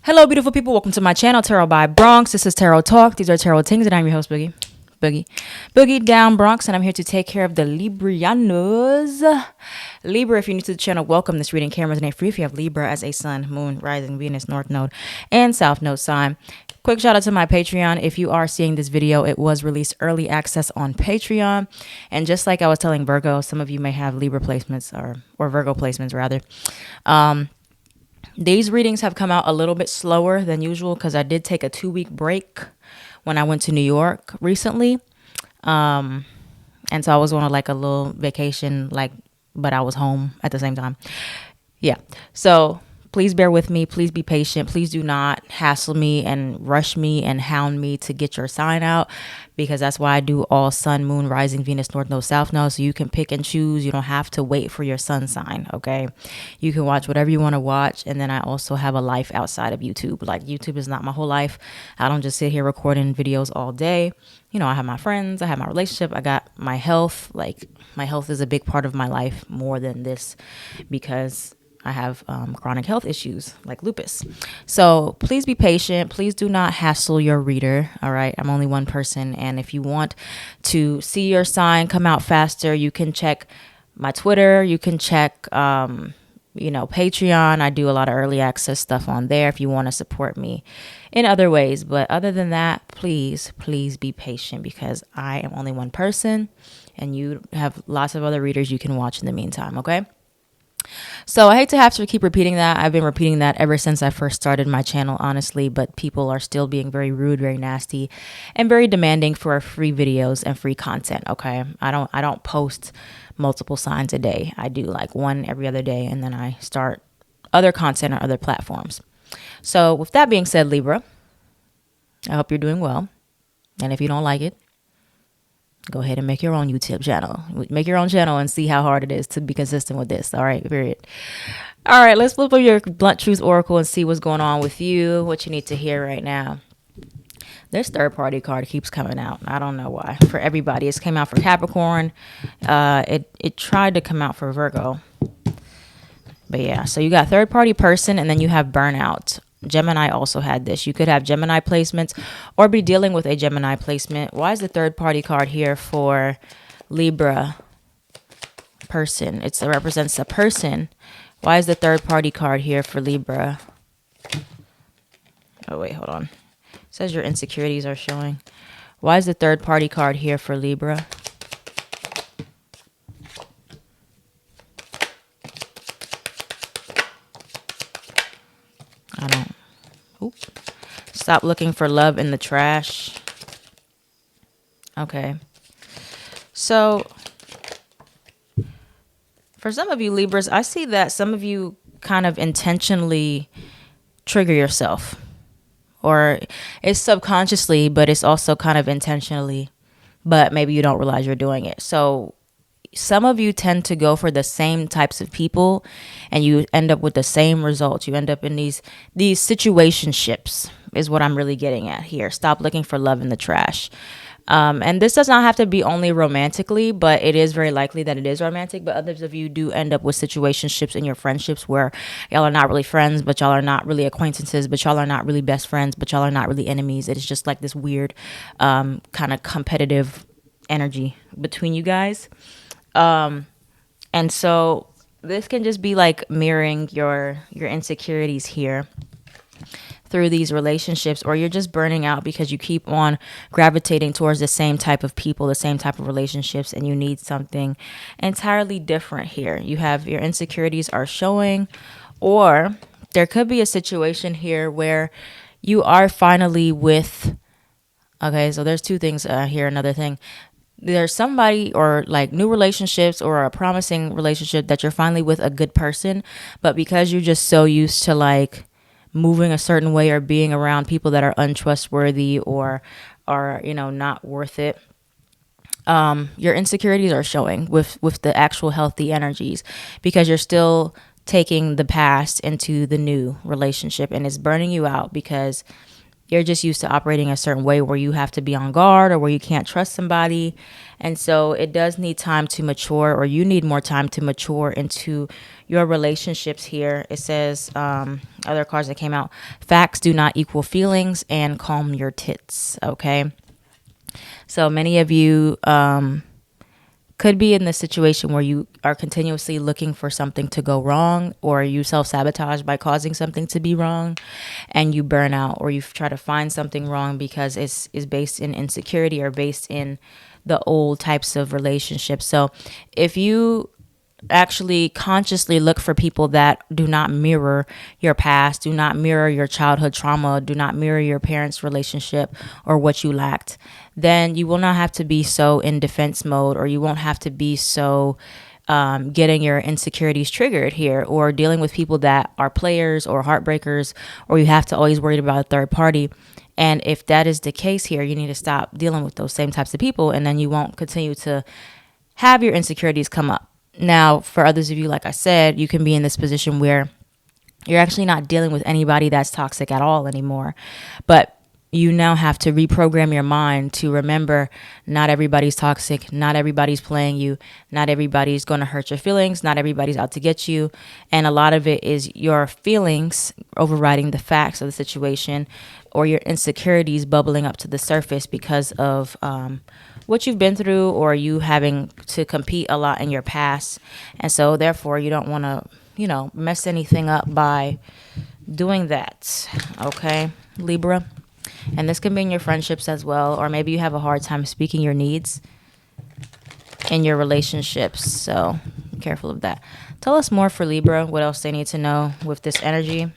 Hello, beautiful people. Welcome to my channel, Tarot by Bronx. This is Tarot Talk. These are Tarot Things, and I'm your host, Boogie down Bronx, and I'm here to take care of the Librianos. Libra, if you're new to the channel, welcome. This reading cameras and free if you have Libra as a sun, moon, rising, Venus, north node, and south node sign. Quick shout out to my Patreon. If you are seeing this video, it was released early access on Patreon. And just like I was telling Virgo, some of you may have Libra placements or Virgo placements rather. These readings have come out a little bit slower than usual because I did take a 2-week break when I went to New York recently. And so I was on like a little vacation, but I was home at the same time. Yeah. So please bear with me. Please be patient. Please do not hassle me and rush me and hound me to get your sign out, because that's why I do all sun, moon, rising, Venus, north node, south node. So you can pick and choose. You don't have to wait for your sun sign. Okay. You can watch whatever you want to watch. And then I also have a life outside of YouTube. Like, YouTube is not my whole life. I don't just sit here recording videos all day. You know, I have my friends, I have my relationship, I got my health. Like, my health is a big part of my life more than this, because I have chronic health issues like lupus. So please be patient. Please do not hassle your reader. All right. I'm only one person. And if you want to see your sign come out faster, you can check my Twitter. You can check, Patreon. I do a lot of early access stuff on there if you want to support me in other ways. But other than that, please be patient, because I am only one person and you have lots of other readers you can watch in the meantime. Okay. So I hate to have to keep repeating that. I've been repeating that ever since I first started my channel, honestly, but people are still being very rude, very nasty, and very demanding for free videos and free content. Okay. I don't post multiple signs a day. I do like one every other day, and then I start other content on other platforms. So with that being said, Libra, I hope you're doing well. And if you don't like it, go ahead and make your own YouTube channel. Make your own channel and see how hard it is to be consistent with this. All right, period. All right, let's flip over your Blunt Truth Oracle and see what's going on with you, what you need to hear right now. This third party card keeps coming out. I don't know why. For everybody. It's came out for Capricorn. It tried to come out for Virgo. But yeah, so you got third party person, and then you have burnout. Gemini also had this. You could have Gemini placements or be dealing with a Gemini placement. Why is the third party card here for Libra person? It represents a person. Why is the third party card here for Libra? Oh, wait, hold on. It says your insecurities are showing. Why is the third party card here for Libra? Stop looking for love in the trash. Okay. So for some of you Libras, I see that some of you kind of intentionally trigger yourself, or it's subconsciously, but it's also kind of intentionally, but maybe you don't realize you're doing it. So some of you tend to go for the same types of people, and you end up with the same results. You end up in these situationships is what I'm really getting at here. Stop looking for love in the trash. And this does not have to be only romantically, but it is very likely that it is romantic. But others of you do end up with situationships in your friendships where y'all are not really friends, but y'all are not really acquaintances, but y'all are not really best friends, but y'all are not really enemies. It's just like this weird kind of competitive energy between you guys. And so this can just be like mirroring your insecurities here through these relationships, or you're just burning out because you keep on gravitating towards the same type of people, the same type of relationships, and you need something entirely different here. You have your insecurities are showing, or there could be a situation here where you are finally with, okay, so there's two things here. Another thing, there's somebody or like new relationships or a promising relationship that you're finally with a good person, but because you're just so used to like moving a certain way or being around people that are untrustworthy or are, not worth it, your insecurities are showing with the actual healthy energies, because you're still taking the past into the new relationship, and it's burning you out because you're just used to operating a certain way where you have to be on guard or where you can't trust somebody. And so it does need time to mature, or you need more time to mature into your relationships here. It says, other cards that came out, facts do not equal feelings, and calm your tits. Okay. So many of you could be in the situation where you are continuously looking for something to go wrong, or you self-sabotage by causing something to be wrong, and you burn out, or you try to find something wrong because it's based in insecurity or based in the old types of relationships. So if you actually consciously look for people that do not mirror your past, do not mirror your childhood trauma, do not mirror your parents' relationship or what you lacked, then you will not have to be so in defense mode, or you won't have to be so getting your insecurities triggered here, or dealing with people that are players or heartbreakers, or you have to always worry about a third party. And if that is the case here, you need to stop dealing with those same types of people, and then you won't continue to have your insecurities come up. Now, for others of you, like I said, you can be in this position where you're actually not dealing with anybody that's toxic at all anymore. But you now have to reprogram your mind to remember not everybody's toxic, not everybody's playing you, not everybody's going to hurt your feelings, not everybody's out to get you. And a lot of it is your feelings overriding the facts of the situation, or your insecurities bubbling up to the surface because of what you've been through, or you having to compete a lot in your past. And so therefore you don't want to, mess anything up by doing that. Okay, Libra. And this can be in your friendships as well, or maybe you have a hard time speaking your needs in your relationships. So be careful of that. Tell us more for Libra, what else they need to know with this energy.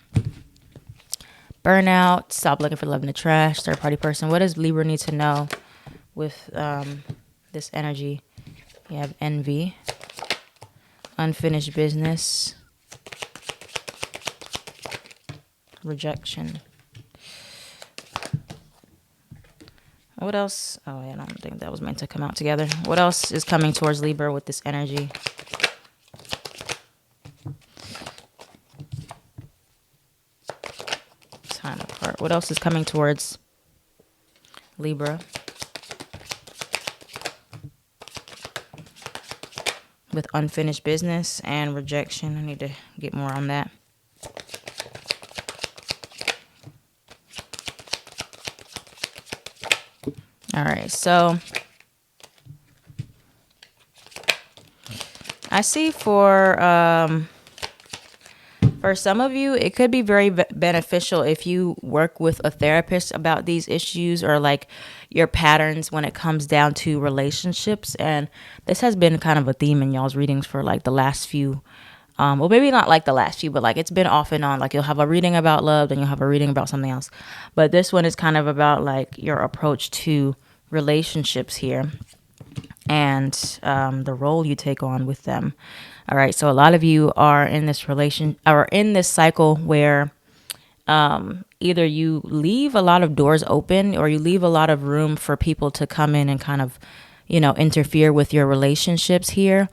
Burnout, stop looking for love in the trash, third party person. What does Libra need to know with this energy? You have envy, unfinished business, rejection. What else? Oh, I don't think that was meant to come out together. What else is coming towards Libra with this energy? Time apart. What else is coming towards Libra with unfinished business and rejection? I need to get more on that. All right, so I see for some of you, it could be very beneficial if you work with a therapist about these issues, or like your patterns when it comes down to relationships. And this has been kind of a theme in y'all's readings for like the last few. Well, maybe not like the last few, but like it's been off and on. Like you'll have a reading about love, then you'll have a reading about something else. But this one is kind of about like your approach to relationships here, and the role you take on with them. All right, so a lot of you are in this cycle where either you leave a lot of doors open, or you leave a lot of room for people to come in and kind of, interfere with your relationships here.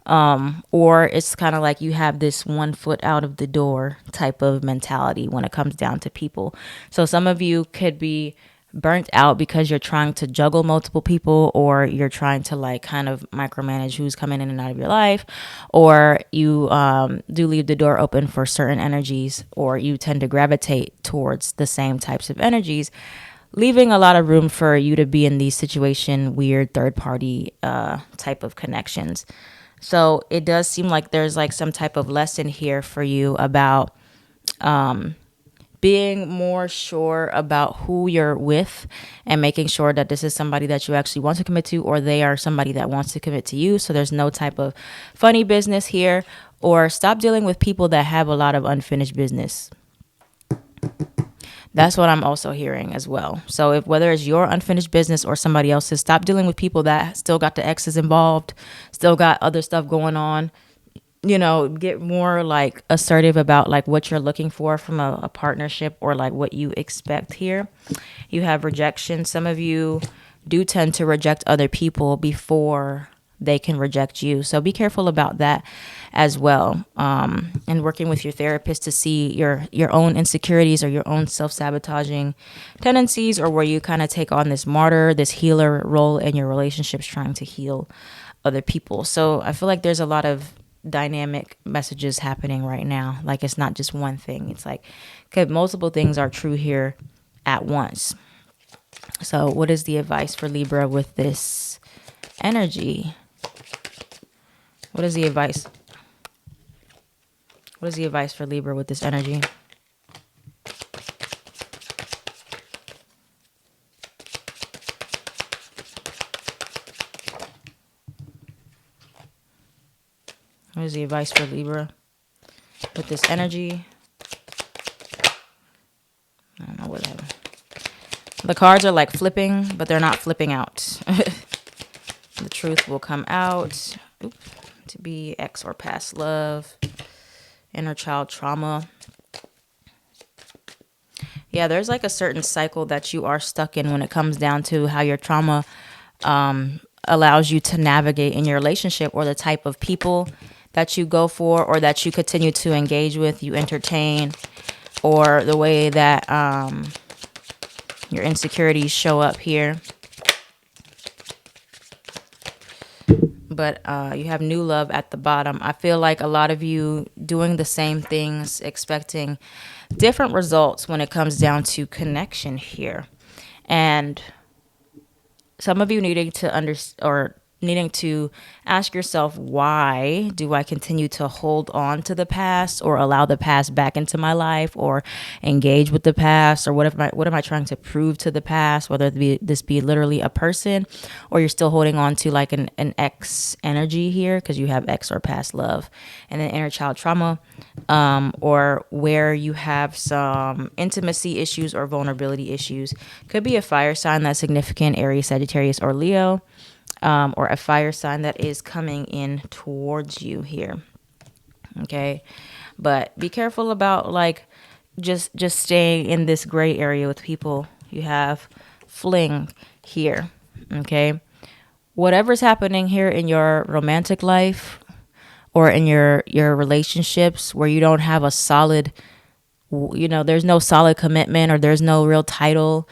Or it's kind of like you have this 1 foot out of the door type of mentality when it comes down to people. So some of you could be burnt out because you're trying to juggle multiple people, or you're trying to like kind of micromanage who's coming in and out of your life, or you do leave the door open for certain energies, or you tend to gravitate towards the same types of energies, leaving a lot of room for you to be in these weird third party type of connections. So it does seem like there's like some type of lesson here for you about being more sure about who you're with, and making sure that this is somebody that you actually want to commit to, or they are somebody that wants to commit to you. So there's no type of funny business here, or stop dealing with people that have a lot of unfinished business. That's what I'm also hearing as well. So whether it's your unfinished business or somebody else's, stop dealing with people that still got the exes involved, still got other stuff going on. Get more like assertive about like what you're looking for from a partnership, or like what you expect here. You have rejection. Some of you do tend to reject other people before they can reject you. So be careful about that as well. And working with your therapist to see your own insecurities or your own self-sabotaging tendencies, or where you kind of take on this martyr, this healer role in your relationships, trying to heal other people. So I feel like there's a lot of dynamic messages happening right now. Like, it's not just one thing. It's like, okay, multiple things are true here at once. So what is the advice for Libra with this energy? What is the advice? What is the advice for Libra with this energy? What is the advice for Libra with this energy? I don't know what happened. The cards are like flipping, but they're not flipping out. The truth will come out. To be ex or past love. Inner child trauma. Yeah, there's like a certain cycle that you are stuck in when it comes down to how your trauma allows you to navigate in your relationship, or the type of people that you go for, or that you continue to engage with, you entertain, or the way that your insecurities show up here. But you have new love at the bottom. I feel like a lot of you doing the same things, expecting different results when it comes down to connection here. And some of you needing to ask yourself, why do I continue to hold on to the past, or allow the past back into my life, or engage with the past, or what am I trying to prove to the past, whether this be literally a person, or you're still holding on to like an ex energy here, because you have ex or past love. And then inner child trauma, or where you have some intimacy issues or vulnerability issues. Could be a fire sign that's significant, Aries, Sagittarius, or Leo. Or a fire sign that is coming in towards you here. Okay. But be careful about like just staying in this gray area with people. You have fling here. Okay. Whatever's happening here in your romantic life, or in your relationships, where you don't have a solid, there's no solid commitment, or there's no real title,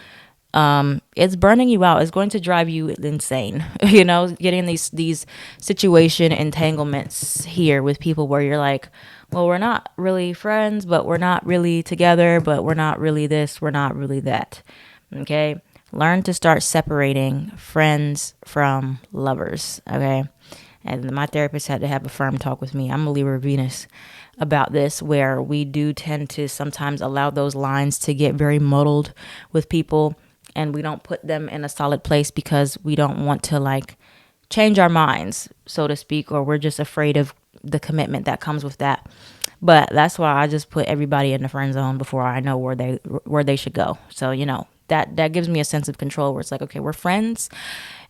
it's burning you out. It's going to drive you insane. Getting these situation entanglements here with people where you're like, well, we're not really friends, but we're not really together, but we're not really this, we're not really that. Okay. Learn to start separating friends from lovers. Okay. And my therapist had to have a firm talk with me. I'm a Libra Venus about this, where we do tend to sometimes allow those lines to get very muddled with people, and we don't put them in a solid place because we don't want to like change our minds, so to speak, or we're just afraid of the commitment that comes with that. But that's why I just put everybody in the friend zone before I know where they should go. So, that gives me a sense of control, where it's like, okay, we're friends.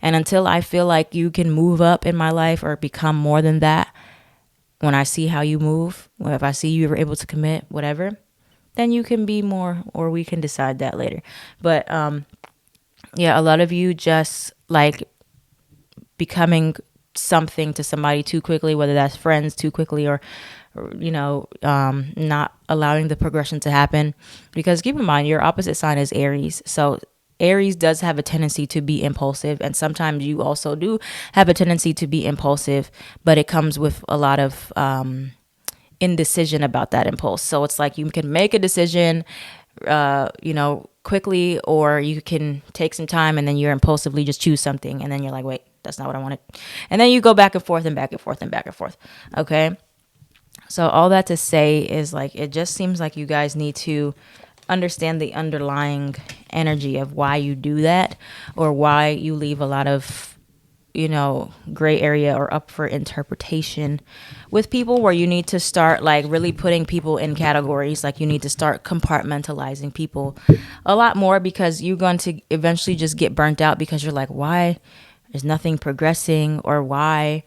And until I feel like you can move up in my life or become more than that, when I see how you move, if I see you were able to commit, whatever, then you can be more, or we can decide that later. But yeah, a lot of you just like becoming something to somebody too quickly, whether that's friends too quickly, or not allowing the progression to happen. Because keep in mind, your opposite sign is Aries. So Aries does have a tendency to be impulsive, and sometimes you also do have a tendency to be impulsive, but it comes with a lot of indecision about that impulse. So it's like you can make a decision, quickly, or you can take some time and then you're impulsively just choose something, and then you're like, wait, that's not what I wanted. And then you go back and forth and back and forth and back and forth. Okay. So all that to say is like, it just seems like you guys need to understand the underlying energy of why you do that, or why you leave a lot of, gray area or up for interpretation with people, where you need to start like really putting people in categories. Like you need to start compartmentalizing people a lot more, because you're going to eventually just get burnt out, because you're like, why there's nothing progressing, or why,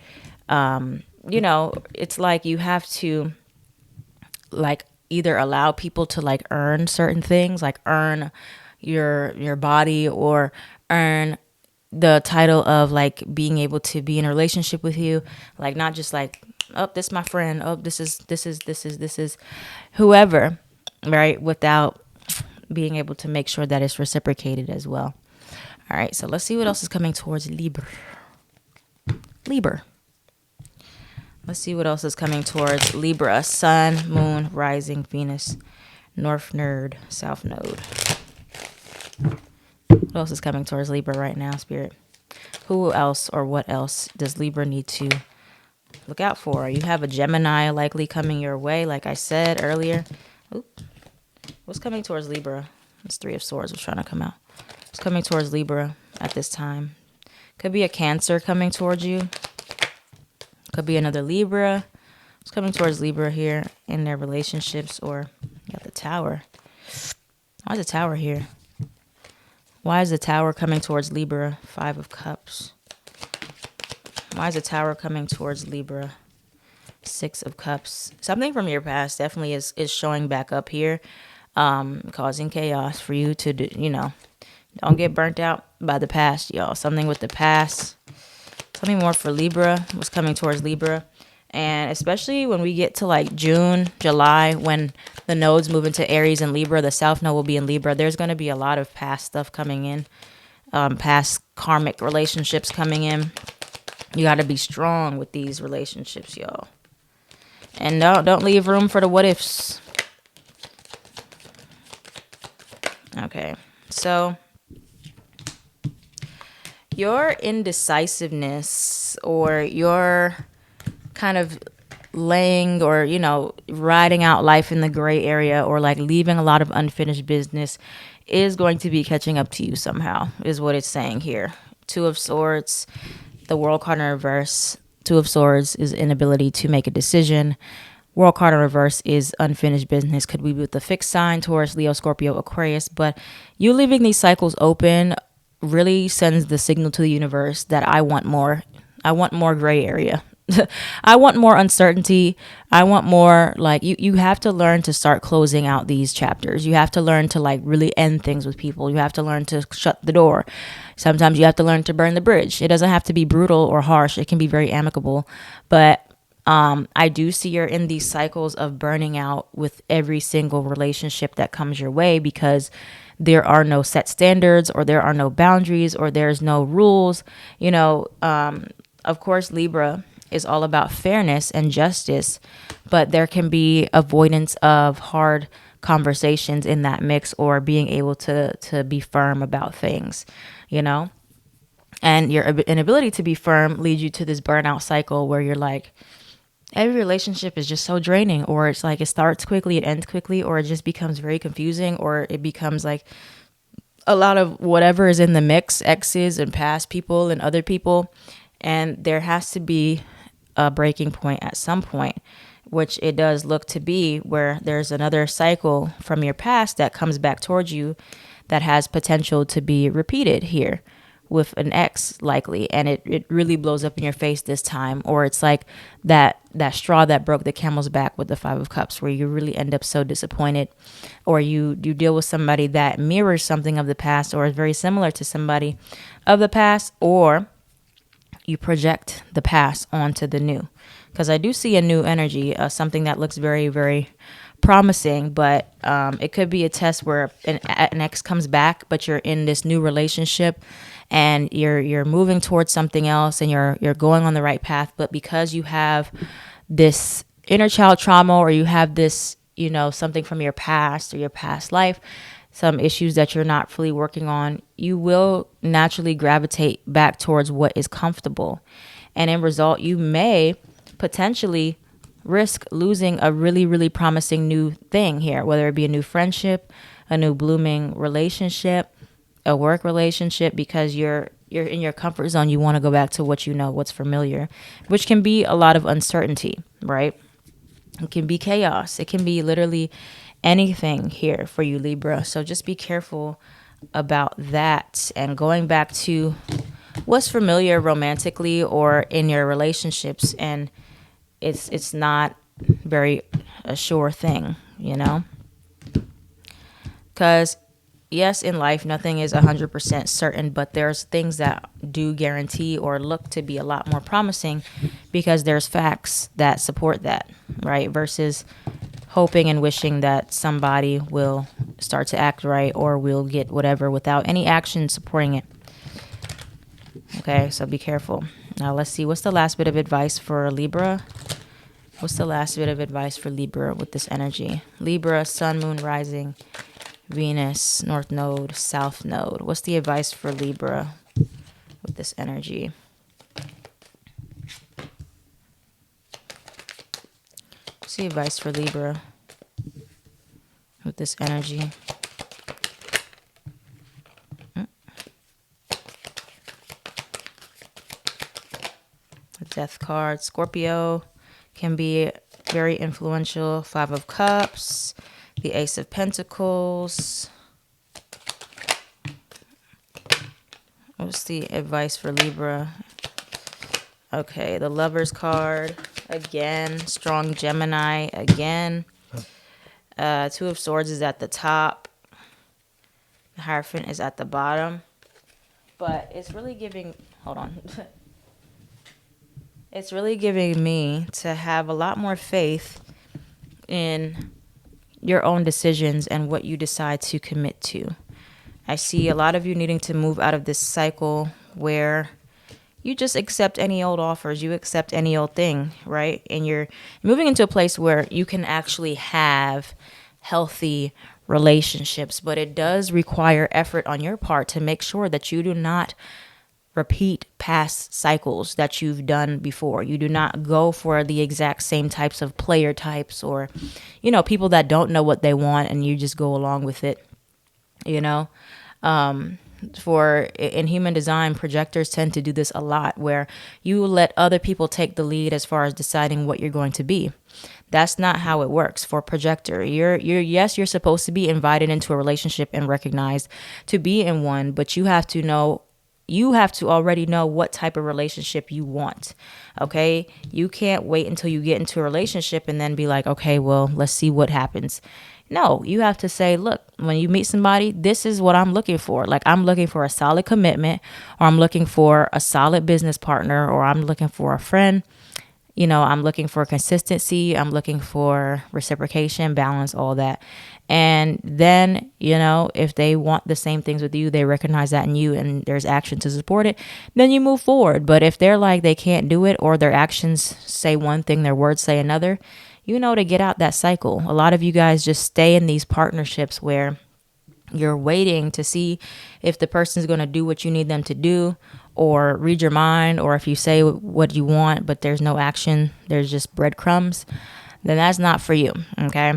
it's like you have to like either allow people to like earn certain things, like earn your body, or earn the title of like being able to be in a relationship with you, like not just like, oh, this is my friend, oh, this is whoever, right? Without being able to make sure that it's reciprocated as well. All right, so let's see what else is coming towards Libra. Libra. Let's see what else is coming towards Libra. Sun, Moon, Rising, Venus, North Node, South Node. What else is coming towards Libra right now, Spirit? Who else or what else does Libra need to look out for? You have a Gemini likely coming your way, like I said earlier. Oop. What's coming towards Libra? It's Three of Swords was trying to come out. It's coming towards Libra at this time. Could be a Cancer coming towards you. Could be another Libra. It's coming towards Libra here in their relationships, or you got the Tower. Why is the Tower here? Why is the Tower coming towards Libra? Five of Cups. Why is the Tower coming towards Libra? Six of Cups. Something from your past definitely is showing back up here, causing chaos for you to do, don't get burnt out by the past, y'all. Something with the past. Something more for Libra was coming towards Libra. And especially when we get to like June, July, when the nodes move into Aries and Libra, the South Node will be in Libra. There's going to be a lot of past stuff coming in, past karmic relationships coming in. You got to be strong with these relationships, y'all. And don't leave room for the what ifs. Okay, so your indecisiveness, or your kind of laying or, riding out life in the gray area, or like leaving a lot of unfinished business, is going to be catching up to you somehow, is what it's saying here. Two of Swords, the World card in reverse. Two of Swords is inability to make a decision. World card in reverse is unfinished business. Could be with the fixed sign, Taurus, Leo, Scorpio, Aquarius. But you leaving these cycles open really sends the signal to the universe that I want more. I want more gray area. I want more uncertainty. I want more, like, you have to learn to start closing out these chapters. You have to learn to like really end things with people. You have to learn to shut the door. Sometimes you have to learn to burn the bridge. It doesn't have to be brutal or harsh. It can be very amicable. But I do see you're in these cycles of burning out with every single relationship that comes your way, because there are no set standards, or there are no boundaries, or there's no rules. Of course, Libra is all about fairness and justice, but there can be avoidance of hard conversations in that mix, or being able to be firm about things, and your inability to be firm leads you to this burnout cycle where you're like, every relationship is just so draining, or it's like it starts quickly, it ends quickly, or it just becomes very confusing, or it becomes like a lot of whatever is in the mix, exes and past people and other people. And there has to be a breaking point at some point, which it does look to be, where there's another cycle from your past that comes back towards you that has potential to be repeated here with an ex likely, and it really blows up in your face this time. Or it's like that straw that broke the camel's back with the Five of Cups, where you really end up so disappointed, or you deal with somebody that mirrors something of the past, or is very similar to somebody of the past, or you project the past onto the new. Because I do see a new energy, something that looks very, very promising, but it could be a test where an ex comes back, but you're in this new relationship and you're moving towards something else, and you're going on the right path. But because you have this inner child trauma, or you have this, something from your past or your past life, some issues that you're not fully working on, you will naturally gravitate back towards what is comfortable. And in result, you may potentially risk losing a really, really promising new thing here, whether it be a new friendship, a new blooming relationship, a work relationship, because you're in your comfort zone. You want to go back to what you know, what's familiar, which can be a lot of uncertainty, right? It can be chaos. It can be literally anything here for you, Libra. So just be careful about that, and going back to what's familiar romantically or in your relationships, and it's not very a sure thing, because yes, in life, nothing is 100% certain, but there's things that do guarantee or look to be a lot more promising because there's facts that support that, right? Versus hoping and wishing that somebody will start to act right or will get whatever without any action supporting it. Okay, so be careful. Now let's see. What's the last bit of advice for Libra? What's the last bit of advice for Libra with this energy? Libra, Sun, Moon, Rising, Venus, North Node, South Node. What's the advice for Libra with this energy? What's the advice for Libra with this energy? The Death card. Scorpio can be very influential. Five of Cups, the Ace of Pentacles. What's the advice for Libra? Okay, the Lovers card again. Strong Gemini again. Two of Swords is at the top. The Hierophant is at the bottom. But it's really giving, hold on. It's really giving me to have a lot more faith in your own decisions and what you decide to commit to. I see a lot of you needing to move out of this cycle where you just accept any old offers, you accept any old thing, right? And you're moving into a place where you can actually have healthy relationships, but it does require effort on your part to make sure that you do not repeat past cycles that you've done before. You do not go for the exact same types of player types or, people that don't know what they want and you just go along with it, For in human design, projectors tend to do this a lot where you let other people take the lead as far as deciding what you're going to be. That's not how it works for projector. You're supposed to be invited into a relationship and recognized to be in one, but you have to already know what type of relationship you want. Okay? You can't wait until you get into a relationship and then be like, okay, well, let's see what happens. No, you have to say, look, when you meet somebody, this is what I'm looking for. Like, I'm looking for a solid commitment, or I'm looking for a solid business partner, or I'm looking for a friend. I'm looking for consistency. I'm looking for reciprocation, balance, all that. And then, if they want the same things with you, they recognize that in you and there's action to support it, then you move forward. But if they're like, they can't do it, or their actions say one thing, their words say another, to get out that cycle. A lot of you guys just stay in these partnerships where you're waiting to see if the person's going to do what you need them to do or read your mind, or if you say what you want, but there's no action, there's just breadcrumbs, then that's not for you. Okay.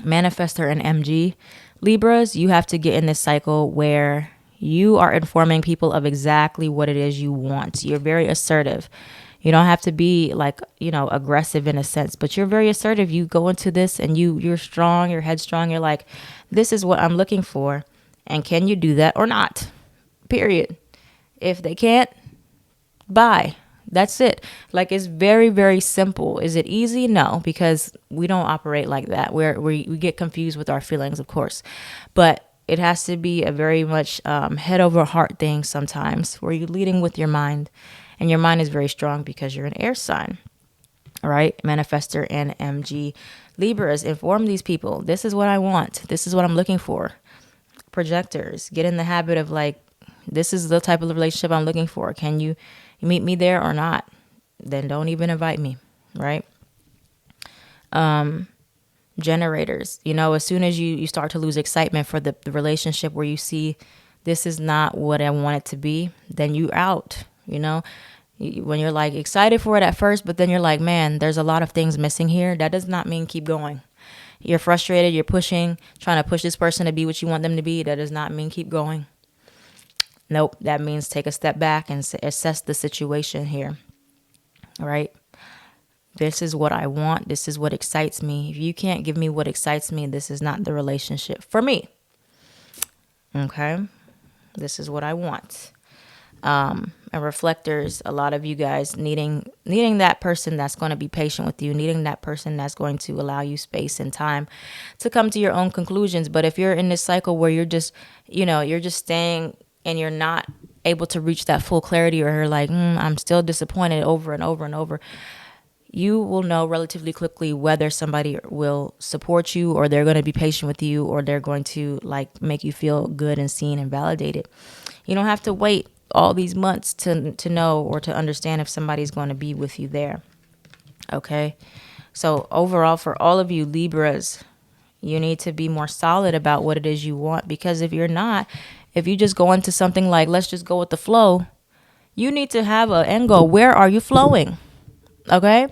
Manifestor and MG Libras, you have to get in this cycle where you are informing people of exactly what it is you want. You're very assertive. You don't have to be like, aggressive in a sense, but you're very assertive. You go into this and you're strong, you're headstrong. You're like, this is what I'm looking for. And can you do that or not? Period. If they can't, bye. That's it. Like, it's very, very simple. Is it easy? No, because we don't operate like that. We get confused with our feelings, of course. But it has to be a very much head over heart thing sometimes, where you're leading with your mind. And your mind is very strong because you're an air sign. All right. Manifestor and MG Libras, inform these people. This is what I want. This is what I'm looking for. Projectors, get in the habit of like, this is the type of relationship I'm looking for. Can you meet me there or not? Then don't even invite me. Right. Generators, as soon as you start to lose excitement for the relationship where you see this is not what I want it to be, then you out. When you're like excited for it at first, but then you're like, man, there's a lot of things missing here. That does not mean keep going. You're frustrated. You're trying to push this person to be what you want them to be. That does not mean keep going. Nope. That means take a step back and assess the situation here. All right. This is what I want. This is what excites me. If you can't give me what excites me, this is not the relationship for me. Okay. This is what I want. And reflectors, a lot of you guys needing that person that's going to be patient with you, needing that person that's going to allow you space and time to come to your own conclusions. But if you're in this cycle where you're just, you're just staying and you're not able to reach that full clarity, or you're like, I'm still disappointed over and over and over, you will know relatively quickly whether somebody will support you, or they're going to be patient with you, or they're going to like make you feel good and seen and validated. You don't have to wait all these months to know or to understand if somebody's going to be with you there. Okay. So overall, for all of you Libras, you need to be more solid about what it is you want, because if you're not, if you just go into something like, let's just go with the flow, you need to have an end goal. Where are you flowing? Okay.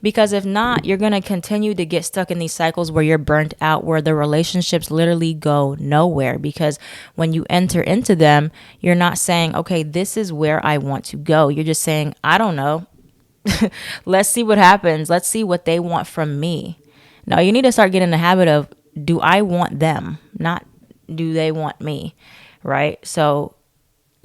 Because if not, you're going to continue to get stuck in these cycles where you're burnt out, where the relationships literally go nowhere. Because when you enter into them, you're not saying, okay, this is where I want to go. You're just saying, I don't know. Let's see what happens. Let's see what they want from me. Now, you need to start getting in the habit of, do I want them? Not do they want me? Right? So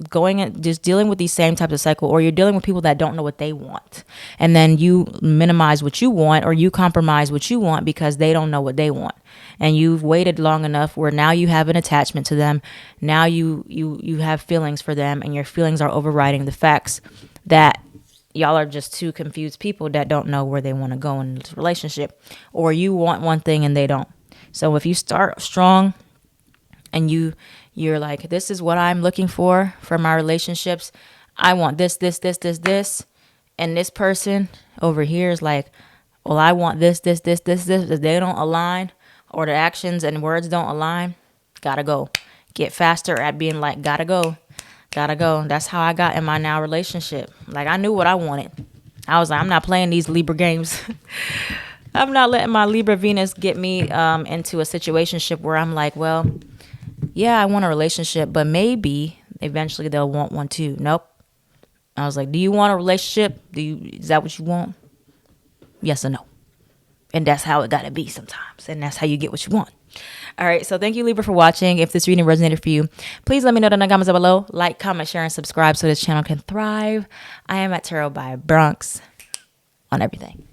going and just dealing with these same types of cycle, or you're dealing with people that don't know what they want, and then you minimize what you want, or you compromise what you want because they don't know what they want, and you've waited long enough where now you have an attachment to them. Now you have feelings for them, and your feelings are overriding the facts that y'all are just two confused people that don't know where they want to go in this relationship, or you want one thing and they don't. So if you start strong and you're like, this is what I'm looking for my relationships. I want this. And this person over here is like, well, I want this. If they don't align, or the actions and words don't align, gotta go. Get faster at being like, gotta go. That's how I got in my now relationship. Like, I knew what I wanted. I was like, I'm not playing these Libra games. I'm not letting my Libra Venus get me into a situationship where I'm like, well, yeah, I want a relationship, but maybe eventually they'll want one too. Nope. I was like, do you want a relationship? Is that what you want? Yes or no? And that's how it gotta be sometimes. And that's how you get what you want. All right. So thank you, Libra, for watching. If this reading resonated for you, please let me know down in the comments below. Like, comment, share, and subscribe so this channel can thrive. I am at Tarot by Bronx on everything.